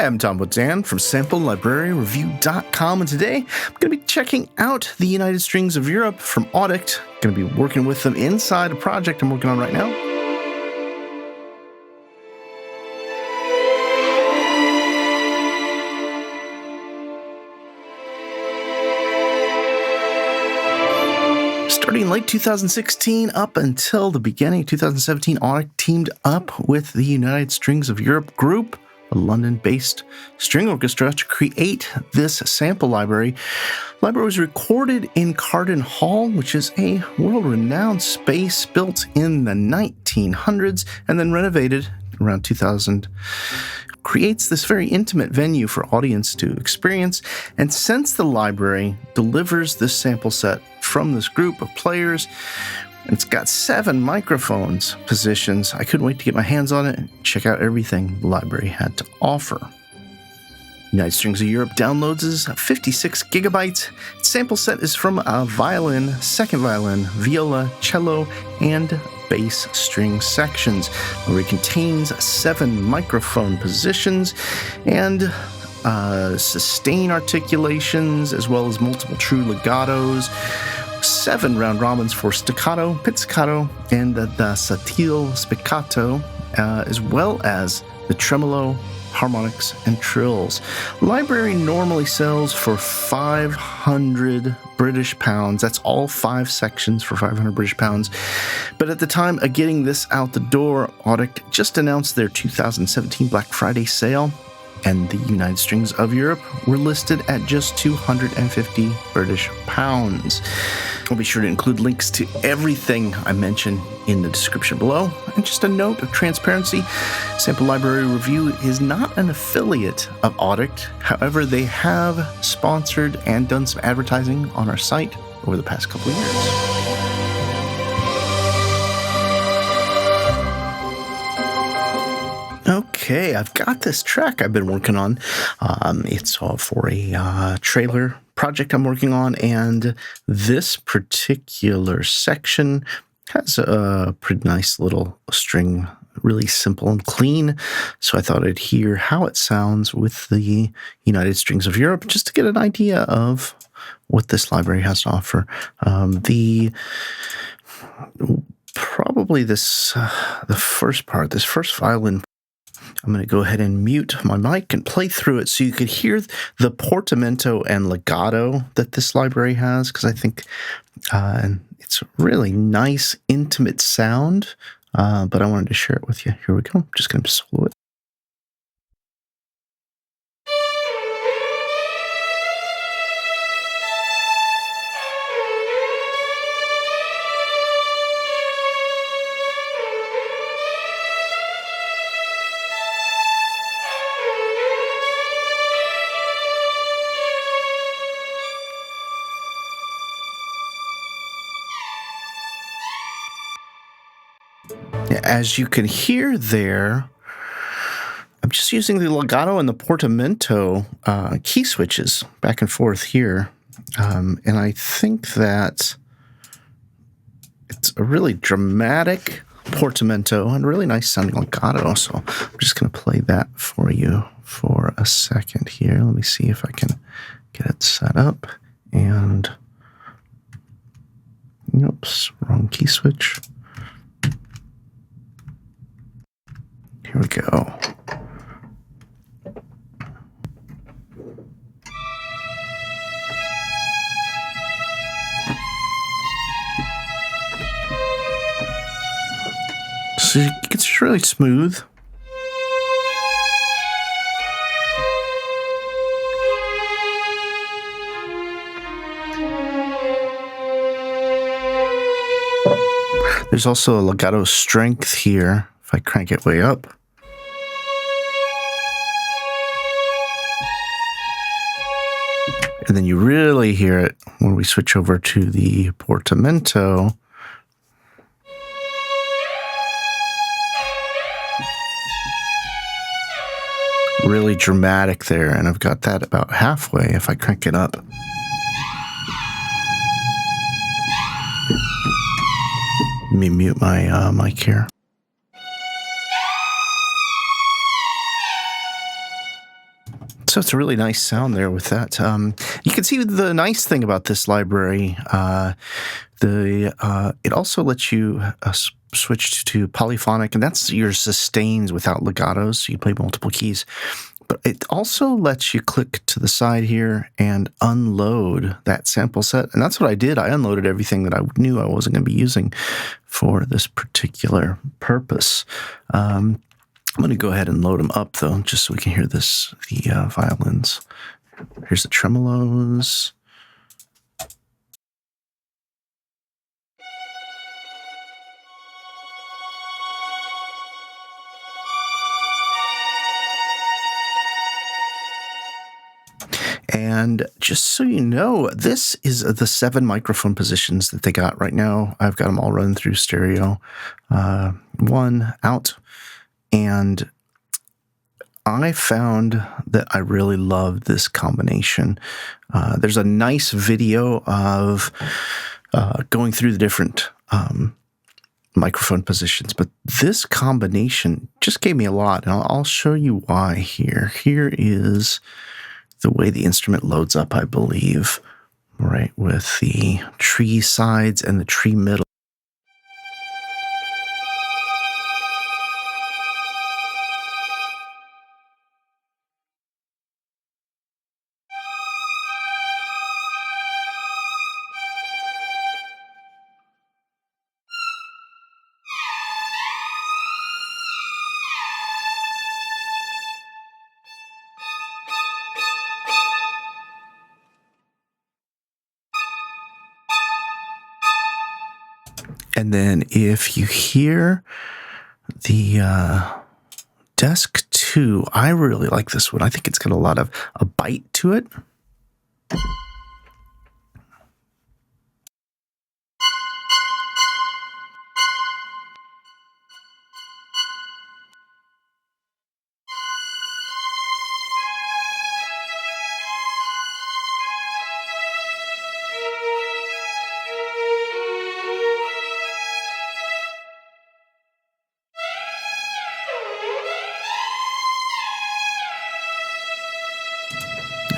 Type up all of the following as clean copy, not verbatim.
I'm Tom Bodzan from SampleLibraryReview.com, and today I'm going to be checking out the United Strings of Europe from Auddict. Going to be working with them inside a project I'm working on right now. Starting in late 2016 up until the beginning of 2017, Auddict teamed up with the United Strings of Europe group, a London-based string orchestra, to create this sample library. The library was recorded in Carden Hall, which is a world-renowned space built in the 1900s and then renovated around 2000. Creates this very intimate venue for audience to experience, and since the library delivers this sample set from this group of players, and it's got 7 microphones positions, I couldn't wait to get my hands on it and check out everything the library had to offer. United Strings of Europe downloads is 56 gigabytes. Its sample set is from a violin, second violin, viola, cello, and bass string sections, where it contains 7 microphone positions and sustain articulations, as well as multiple true legatos, 7 round robins for staccato, pizzicato, and the sottile spiccato, as well as the tremolo, harmonics, and trills. Library normally sells for 500 British pounds. That's all 5 sections for 500 British pounds. But at the time of getting this out the door, Auddict just announced their 2017 Black Friday sale, and the United Strings of Europe were listed at just 250 British pounds. I'll be sure to include links to everything I mention in the description below. And just a note of transparency, Sample Library Review is not an affiliate of Auddict. However, they have sponsored and done some advertising on our site over the past couple of years. Okay, I've got this track I've been working on. It's all for a trailer project I'm working on, and this particular section has a pretty nice little string, really simple and clean. So I thought I'd hear how it sounds with the United Strings of Europe, just to get an idea of what this library has to offer. The first part, this first violin, I'm going to go ahead and mute my mic and play through it so you could hear the portamento and legato that this library has, because I think it's a really nice, intimate sound, but I wanted to share it with you. Here we go. I'm just going to solo it. As you can hear there, I'm just using the legato and the portamento key switches back and forth here. And I think that it's a really dramatic portamento and really nice sounding legato. So I'm just going to play that for you for a second here. Let me see if I can get it set up. And, oops, wrong key switch. Here we go. So it's really smooth. There's also a legato strength here if I crank it way up. And then you really hear it when we switch over to the portamento. Really dramatic there, and I've got that about halfway if I crank it up. Let me mute my mic here. So it's a really nice sound there with that. You can see the nice thing about this library. It also lets you switch to polyphonic, and that's your sustains without legatos. So you play multiple keys. But it also lets you click to the side here and unload that sample set. And that's what I did. I unloaded everything that I knew I wasn't going to be using for this particular purpose. I'm going to go ahead and load them up, though, just so we can hear the violins. Here's the tremolos. And just so you know, this is the 7 microphone positions that they got right now. I've got them all running through stereo, 1 out. And I found that I really love this combination. There's a nice video of going through the different microphone positions, but this combination just gave me a lot, and I'll show you why here. Here is the way the instrument loads up, I believe, right, with the tree sides and the tree middle. And then if you hear the desk 2, I really like this one. I think it's got a lot of a bite to it.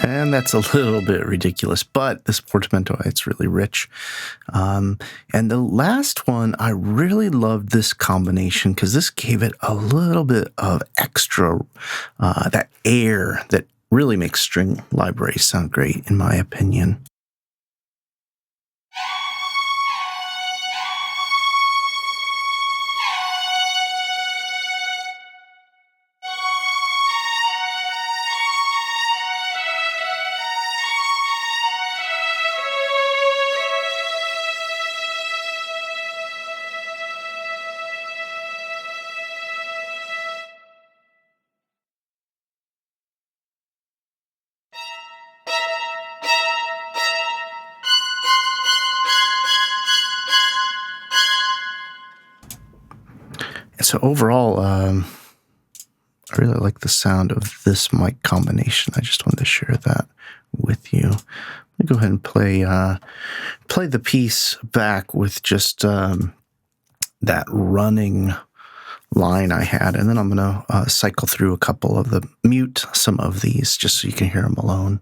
And that's a little bit ridiculous, but this Portamento, it's really rich. And the last one, I really loved this combination because this gave it a little bit of extra, that air that really makes string libraries sound great, in my opinion. So overall, I really like the sound of this mic combination. I just wanted to share that with you. Let me go ahead and play the piece back with just that running line I had, and then I'm going to cycle through a couple of mute some of these just so you can hear them alone.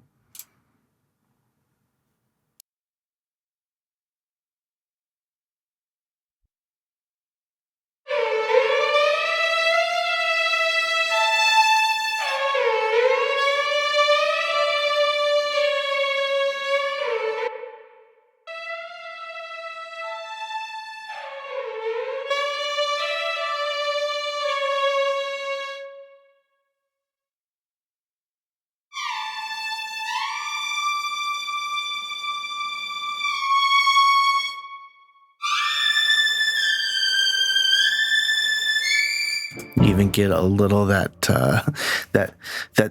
You even get a little that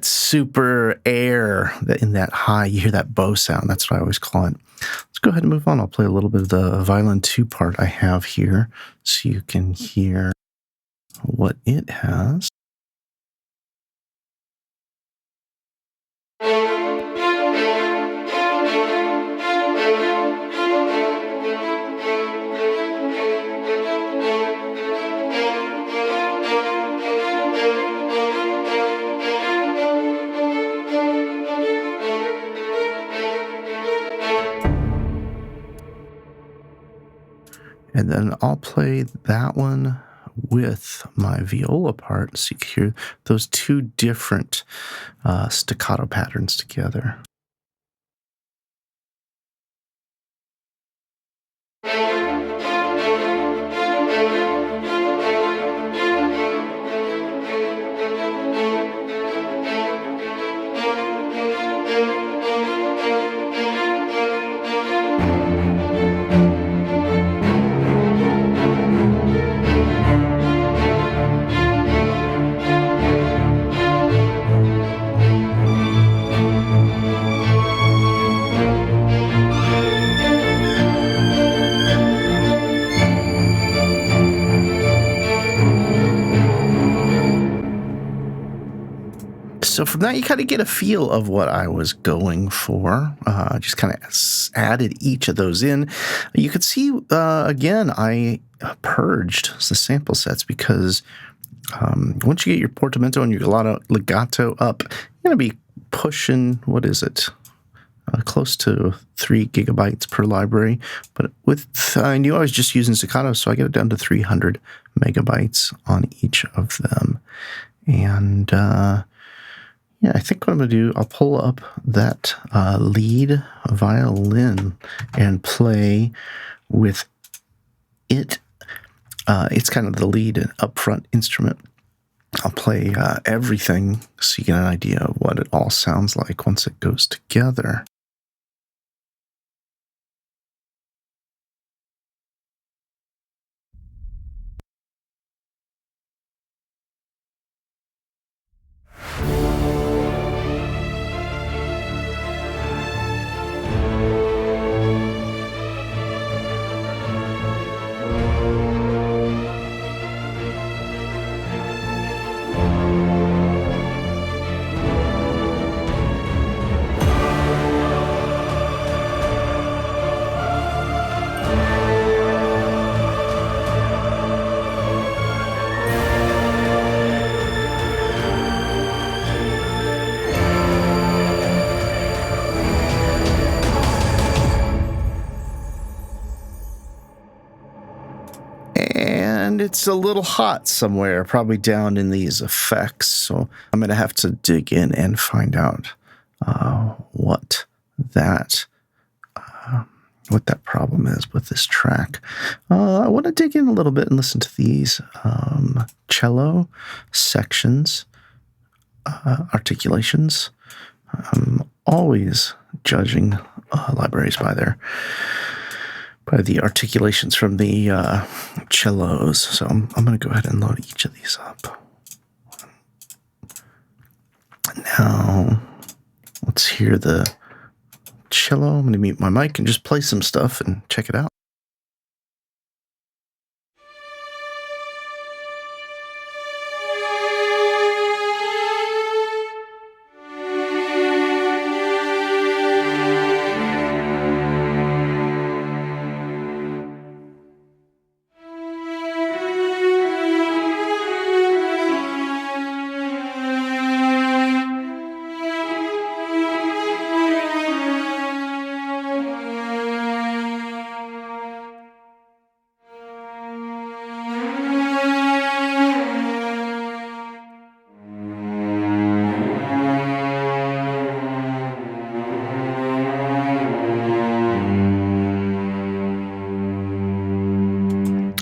super air that in that high. You hear that bow sound. That's what I always call it. Let's go ahead and move on. I'll play a little bit of the violin 2 part I have here, so you can hear what it has. And then I'll play that one with my viola part so you can hear those two different staccato patterns together. So from that, you kind of get a feel of what I was going for. Just kind of added each of those in. You could see, again, I purged the sample sets because once you get your portamento and your legato up, you're going to be pushing, what is it? Close to 3 gigabytes per library. But I knew I was just using staccato, so I get it down to 300 megabytes on each of them. And yeah, I think what I'm going to do, I'll pull up that lead violin and play with it. It's kind of the lead and upfront instrument. I'll play everything so you get an idea of what it all sounds like once it goes together. And it's a little hot somewhere, probably down in these effects. So I'm going to have to dig in and find out what that problem is with this track. I want to dig in a little bit and listen to these cello sections, articulations. I'm always judging libraries by the articulations from the cellos. So I'm going to go ahead and load each of these up. Now, let's hear the cello. I'm going to mute my mic and just play some stuff and check it out.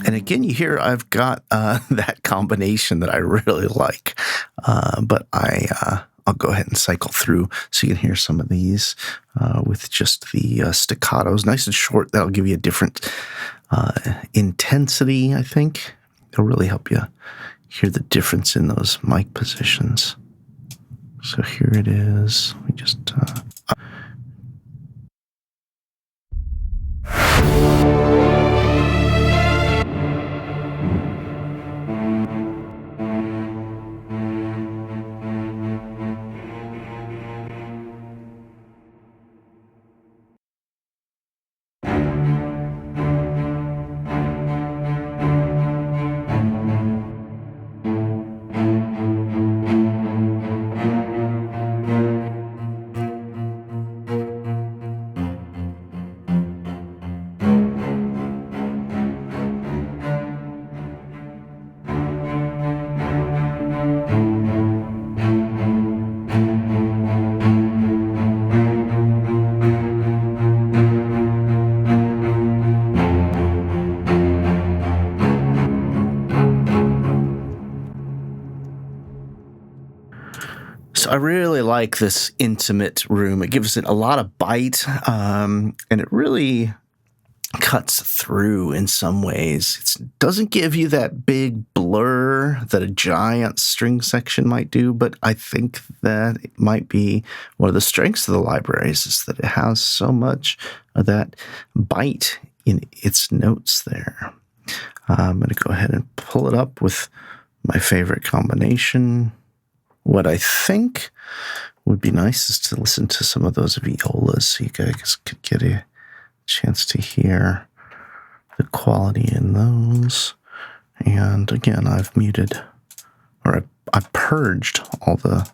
Again, you hear I've got that combination that I really like, but I'll go ahead and cycle through so you can hear some of these with just the staccatos. Nice and short. That'll give you a different intensity, I think. It'll really help you hear the difference in those mic positions. So here it is. We just... So I really like this intimate room. It gives it a lot of bite, and it really cuts through in some ways. It doesn't give you that big blur that a giant string section might do, but I think that it might be one of the strengths of the libraries is that it has so much of that bite in its notes there. I'm going to go ahead and pull it up with my favorite combination. What I think would be nice is to listen to some of those violas so you guys could get a chance to hear the quality in those. And again, I've muted, or I purged all the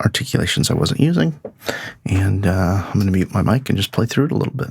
articulations I wasn't using. And I'm going to mute my mic and just play through it a little bit.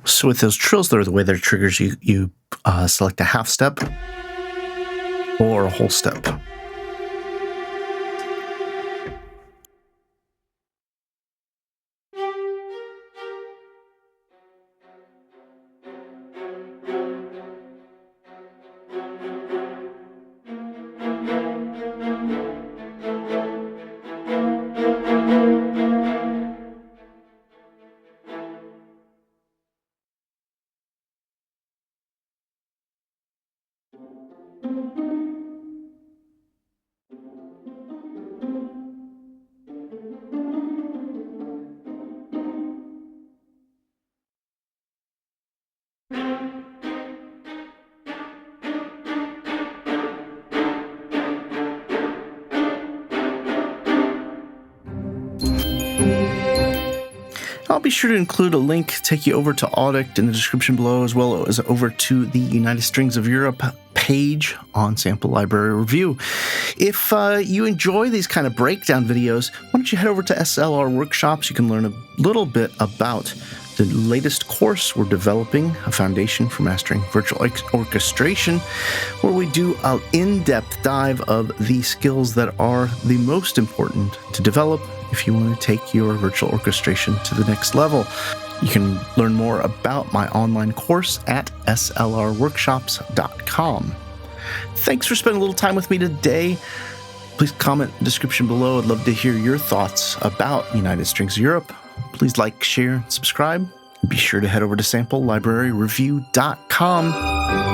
So with those trills, the way they're triggers, you select a half step or a whole step. I'll be sure to include a link, take you over to Auddict in the description below, as well as over to the United Strings of Europe page on Sample Library Review. If you enjoy these kind of breakdown videos, why don't you head over to SLR Workshops? You can learn a little bit about the latest course we're developing, a foundation for mastering virtual orchestration, where we do an in-depth dive of the skills that are the most important to develop if you want to take your virtual orchestration to the next level. You can learn more about my online course at slrworkshops.com. Thanks for spending a little time with me today. Please comment in the description below. I'd love to hear your thoughts about United Strings Europe. Please like, share, and subscribe. Be sure to head over to samplelibraryreview.com.